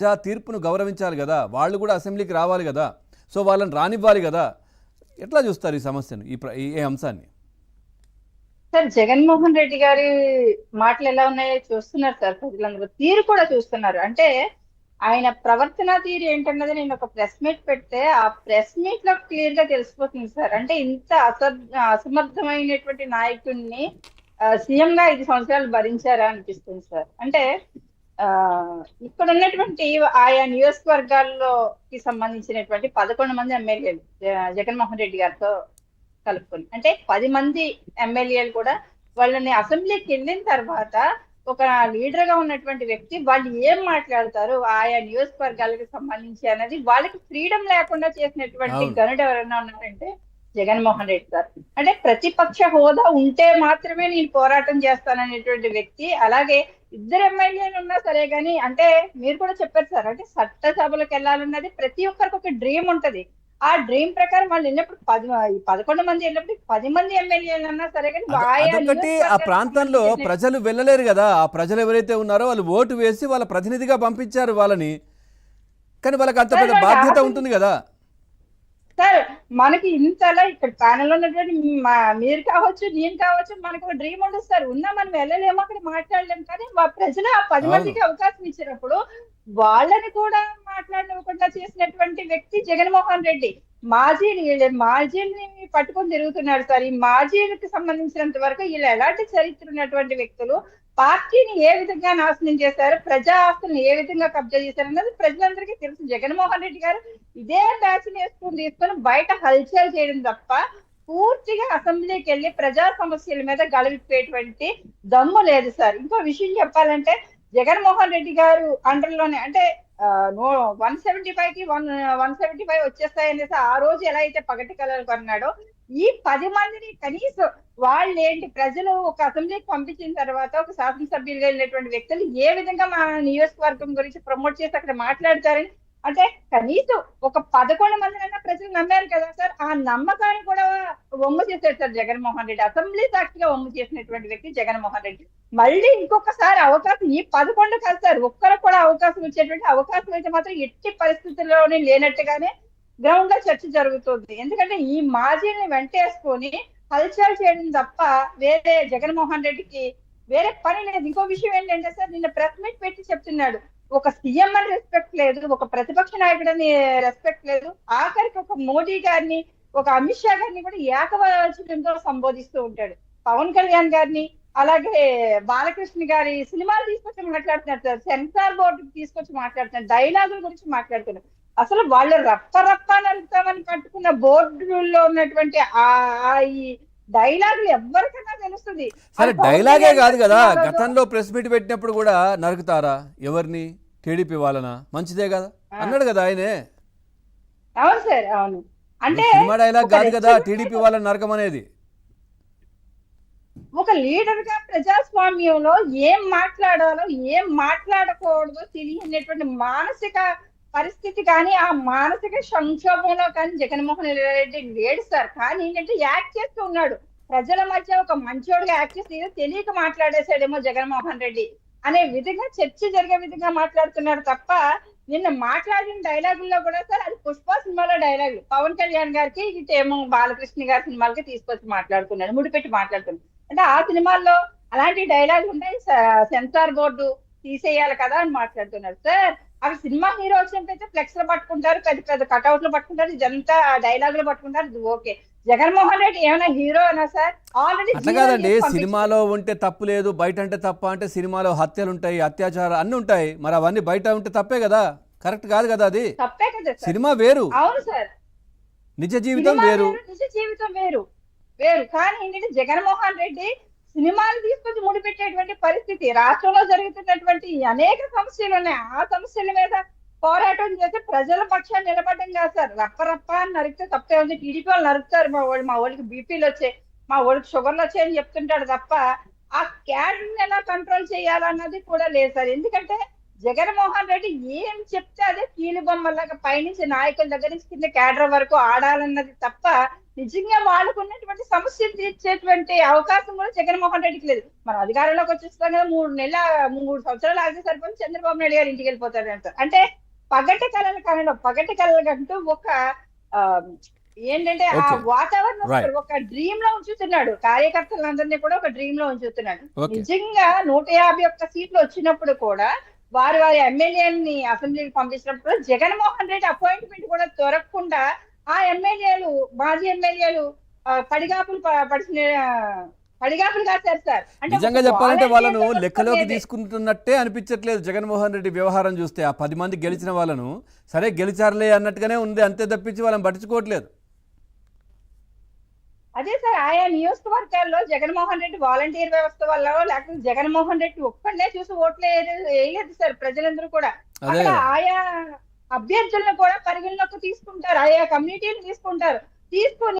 ప్రజా తీర్పును గౌరవించాలి కదా, వాళ్ళు కూడా అసెంబ్లీకి రావాలి కదా, సో వాళ్ళని రానివ్వాలి కదా. ఎట్లా చూస్తారు ఈ సమస్యను, ఈ అంశాన్ని? సార్ జగన్మోహన్ రెడ్డి గారి మాటలు ఎలా ఉన్నాయో చూస్తున్నారు సార్, ప్రజలందరూ తీరు కూడా చూస్తున్నారు. అంటే ఆయన ప్రవర్తన తీరు ఏంటన్నది నేను ఒక ప్రెస్ మీట్ పెడితే ఆ ప్రెస్ మీట్ లో క్లియర్ గా తెలిసిపోతుంది సార్. అంటే ఇంత అసమర్థమైనటువంటి నాయకుడిని సీఎం గా 5 సంవత్సరాలు భరించారా అనిపిస్తుంది సార్. అంటే ఆ ఇక్కడ ఉన్నటువంటి ఆయా నియోజకవర్గాల్లోకి సంబంధించినటువంటి 11 మంది ఎమ్మెల్యేలు జగన్మోహన్ రెడ్డి గారితో కలుపుకొని, అంటే 10 మంది ఎమ్మెల్యేలు కూడా వాళ్ళని అసెంబ్లీకి వెళ్ళిన తర్వాత ఒక లీడర్ గా ఉన్నటువంటి వ్యక్తి వాళ్ళు ఏం మాట్లాడతారు ఆయా నియోజకవర్గాలకు సంబంధించి అనేది వాళ్ళకి ఫ్రీడమ్ లేకుండా చేసినటువంటి అవును. గనుడు ఎవరైనా ఉన్నారంటే జగన్మోహన్ రెడ్డి గారు. అంటే ప్రతిపక్ష హోదా ఉంటే మాత్రమే నేను పోరాటం చేస్తాననేటువంటి వ్యక్తి. అలాగే 2 ఎమ్మెల్యేలు ఉన్నా సరే గాని, అంటే మీరు కూడా చెప్పారు సార్, అంటే చట్టసభలకు వెళ్ళాలన్నది ప్రతి ఒక్కరికి ఒక డ్రీమ్ ఉంటది. ఆ డ్రీమ్ ప్రకారం వాళ్ళు వెళ్ళినప్పుడు 11 మంది వెళ్ళినప్పుడు 10 మంది ఎమ్మెల్యేలు అన్నా సరే కానీ ఆయా అదొకటి. ఆ నియోజకవర్గాలకు ప్రాంతంలో సంబంధించిన ప్రజలు వెళ్ళలేరు కదా, ఆ ప్రజలు ఎవరైతే ఉన్నారో వాళ్ళు ఓటు వేసి వాళ్ళ ప్రతినిధిగా పంపించారు వాళ్ళని, కానీ వాళ్ళకి అంత పెద్ద బాధ్యత ఉంటుంది కదా. సార్ మనకి ఇంతలా ఇక్కడ ప్యానెల్ ఉన్నటువంటి మీరు కావచ్చు నేను కావచ్చు, మనకు ఒక డ్రీమ్ ఉండదు సార్. ఉన్నా మనం వెళ్ళలేము, అక్కడ మాట్లాడలేము. కానీ ప్రజలు ఆ 10 అవును. మందికి అవకాశం ఇచ్చినప్పుడు వాళ్ళని కూడా మాట్లాడకుండా చేసినటువంటి వ్యక్తి జగన్మోహన్ రెడ్డి. మాజీని పట్టుకొని తిరుగుతున్నాడు సార్. ఈ మాజీలకు సంబంధించినంత వరకు వీళ్ళు ఎలాంటి చరిత్ర ఉన్నటువంటి వ్యక్తులు, పార్టీని ఏ విధంగా నాశనం చేశారు, ప్రజా ఆస్తులను ఏ విధంగా కబ్జా చేశారు అన్నది ప్రజలందరికీ తెలుసు. జగన్మోహన్ రెడ్డి గారు ఇదే బ్యాచ్ తీసుకొని బయట హల్చల్ చేయడం తప్ప పూర్తిగా అసెంబ్లీకి వెళ్ళి ప్రజా సమస్యల మీద గళవిప్పేటువంటి దమ్ము లేదు సార్. ఇంకో విషయం చెప్పాలంటే జగన్మోహన్ రెడ్డి గారు అండర్లోనే, అంటే 175 కి 175 వచ్చేస్తాయనేసి ఆ రోజు ఎలా అయితే పగటి కలలు కొన్నాడో, ఈ 10 మందిని కనీసం వాళ్ళు ఏంటి, ప్రజలు ఒక అసెంబ్లీకి పంపించిన తర్వాత ఒక శాసనసభ్యులుగా వెళ్ళినటువంటి వ్యక్తులు ఏ విధంగా మా నియోజకవర్గం గురించి ప్రమోట్ చేసి అక్కడ మాట్లాడతారని, అంటే కనీసం ఒక 11 మందినైనా ప్రజలు నమ్మారు కదా సార్. ఆ నమ్మకాన్ని కూడా వమ్ము చేశారు సార్ జగన్మోహన్ రెడ్డి. అసెంబ్లీ సాక్షిగా వమ్ము చేసినటువంటి వ్యక్తి జగన్మోహన్ రెడ్డి. మళ్ళీ ఇంకొకసారి అవకాశం ఈ 11 కాదు సార్, ఒక్కరికి కూడా అవకాశం ఇచ్చేటువంటి అవకాశం అయితే మాత్రం ఎట్టి పరిస్థితుల్లోనే లేనట్టుగానే గ్రౌండ్ లో చర్చ జరుగుతుంది. ఎందుకంటే ఈ మాజీని వెంటేసుకొని హల్చల్ చేయడం తప్ప వేరే జగన్మోహన్ రెడ్డికి వేరే పని లేదు. ఇంకో విషయం ఏంటంటే సార్, నిన్న ప్రెస్ మీట్ పెట్టి చెప్తున్నాడు, ఒక సీఎం అని రెస్పెక్ట్ లేదు, ఒక ప్రతిపక్ష నాయకుడని రెస్పెక్ట్ లేదు, ఆఖరికి ఒక మోడీ గారిని, ఒక అమిత్ షా గారిని కూడా ఏకవచనంతో సంబోధిస్తూ ఉంటాడు. పవన్ కళ్యాణ్ గారిని, అలాగే బాలకృష్ణ గారి సినిమాలు తీసుకొచ్చి మాట్లాడుతున్నారు సార్, సెన్సార్ బోర్డు తీసుకొచ్చి మాట్లాడుతున్నారు, డైలాగుల గురించి మాట్లాడుతున్నారు. అసలు వాళ్ళు రప్ప నడుపుతామని కట్టుకున్న బోర్డుల్లో ఉన్నటువంటి ఈ డైలాగులు ఎవరికైనా తెలుస్తుంది. సరే, డైలాగే కాదు కదా, గతంలో ప్రెస్ మీట్ పెట్టినప్పుడు కూడా నరుకుతారా ఎవరిని, టీడీపీ వాళ్ళనా, మంచిదే కదా అన్నాడు కదా ఆయనే. అవును సార్, అవును. అంటే సినిమా డైలాగ్ కాదు కదా టీడీపీ వాళ్ళని నరకం అనేది. ఒక లీడర్ గా ప్రజాస్వామ్యంలో ఏం మాట్లాడాలో ఏం మాట్లాడకూడదో తెలియనటువంటి మానసిక పరిస్థితి కానీ, ఆ మానసిక సంక్షోభంలో కానీ జగన్మోహన్ రెడ్డి లేడు సార్. కానీ ఏంటంటే యాక్ట్ చేస్తూ ఉన్నాడు, ప్రజల మధ్య ఒక మంచోడుగా యాక్ట్ చేసి తెలియక మాట్లాడేసాడేమో జగన్మోహన్ రెడ్డి అనే విధంగా చర్చ జరిగే విధంగా మాట్లాడుతున్నాడు తప్ప, నిన్న మాట్లాడిన డైలాగుల్లో కూడా సార్ అది పుష్ప సినిమాలో డైలాగులు పవన్ కళ్యాణ్ గారికి ఇటేమో బాలకృష్ణ గారి సినిమాలకి తీసుకొచ్చి మాట్లాడుతున్నాడు, ముడిపెట్టి మాట్లాడుతున్నాడు. అంటే ఆ సినిమాల్లో అలాంటి డైలాగులు ఉన్నాయి, సెన్సార్ బోర్డు తీసేయాలి కదా అని మాట్లాడుతున్నారు సార్. అవి సినిమా హీరో వచ్చినట్టయితే ఫ్లెక్స్ లో పట్టుకుంటారు, పెద్ద పెద్ద కటౌట్లు పట్టుకుంటారు, ఇదంతా డైలాగులు పట్టుకుంటారు, ఇది ఓకే. జగన్మోహన్ రెడ్డి ఏమైనా హీరో అయినా సార్? ఆల్రెడీ అట్లా కాదండి, సినిమాలో ఉంటే తప్పు లేదు, బయట అంటే తప్ప అంటే సినిమాలో హత్యలు ఉంటాయి, అత్యాచారాలు అన్ని ఉంటాయి, మరి అవన్నీ బయట ఉంటే తప్పే కదా, కరెక్ట్ కాదు కదా అది. తప్పే కదా సార్. సినిమా వేరు, అవును సార్, నిజ జీవితం వేరు. నిజ జీవితం వేరు వేరు. కానీ ఏంటంటే జగన్మోహన్ రెడ్డి సినిమాలు తీసుకొచ్చి ముడిపెట్టేటువంటి పరిస్థితి, రాష్ట్రంలో జరుగుతున్నటువంటి అనేక సమస్యలు ఉన్నాయి, ఆ సమస్యల మీద పోరాటం చేసి ప్రజల పక్షాన్ని నిలబడడం కాదు సార్. రప్ప అని నరికితే తప్పే ఉంది. టీడీపీ వాళ్ళు నరుకుతారు, మా వాళ్ళకి బీపీలు వచ్చాయి, మా వాళ్ళకి షుగర్లు వచ్చాయని చెప్తుంటాడు తప్ప ఆ క్యాడర్ని ఎలా కంట్రోల్ చేయాలన్నది కూడా లేదు సార్. ఎందుకంటే జగన్మోహన్ రెడ్డి ఏం చెప్తే అదే కీలు బొమ్మలాగా పైనుంచి నాయకుల దగ్గర నుంచి కింద క్యాడర్ వరకు ఆడాలన్నది తప్ప నిజంగా వాళ్ళకు ఉన్నటువంటి సమస్యలు తీర్చేటువంటి అవకాశం కూడా జగన్మోహన్ రెడ్డికి లేదు. మనం అధికారంలోకి వచ్చేస్తాం కదా, 3 సంవత్సరాలు ఆగితే సరిపోతుంది, చంద్రబాబు నాయుడు గారు ఇంటికి వెళ్ళిపోతాడు అంటారు. అంటే పగటి కళలు కనడం, పగటి కళలకంటూ ఒక ఆ ఏంటంటే ఆ ఓకే, వాతావరణం రైట్, ఒక డ్రీమ్ లో ఉంచుతున్నాడు. కార్యకర్తలందరినీ కూడా ఒక డ్రీమ్ లో ఉంచుతున్నాడు. ఓకే. నిజంగా 151 సీట్లు వచ్చినప్పుడు కూడా వారి ఎమ్మెల్యేలని అసెంబ్లీకి పంపించినప్పుడు జగన్మోహన్ రెడ్డి అపాయింట్మెంట్ కూడా దొరకకుండా ఆ ఎమ్మెల్యేలు, మాజీ ఎమ్మెల్యేలు పడిగాపులు కాశారు సార్. అంటే నిజంగా ఒక చెప్పాలంటే వాళ్ళను వాలంటీర్ల లెక్కలోకి వ్యవస్థ తీసుకుంటున్నట్టే అనిపించట్లేదు జగన్మోహన్ రెడ్డి వ్యవహారం చూస్తే. ఆ 10 మంది గెలిచిన వాళ్ళను సరే గెలిచారులే అన్నట్టుగానే ఉంది, అంతే తప్పించి వాళ్ళని పట్టించుకోవట్లేదు. అదే సార్, ఆయా నియోజకవర్గాల్లో జగన్మోహన్ రెడ్డి వాలంటీర్ వ్యవస్థ వల్ల, లేకపోతే జగన్మోహన్ రెడ్డి ఒక్కడనే చూసి ఓట్లు వేయలేదు సార్. ప్రజలందరూ కూడా అదే అక్కడ కదా. ఆయా అభ్యర్థులను కూడా పరిగణలోకి తీసుకుంటారు, ఆయా కమ్యూనిటీని తీసుకుంటారు. తీసుకొని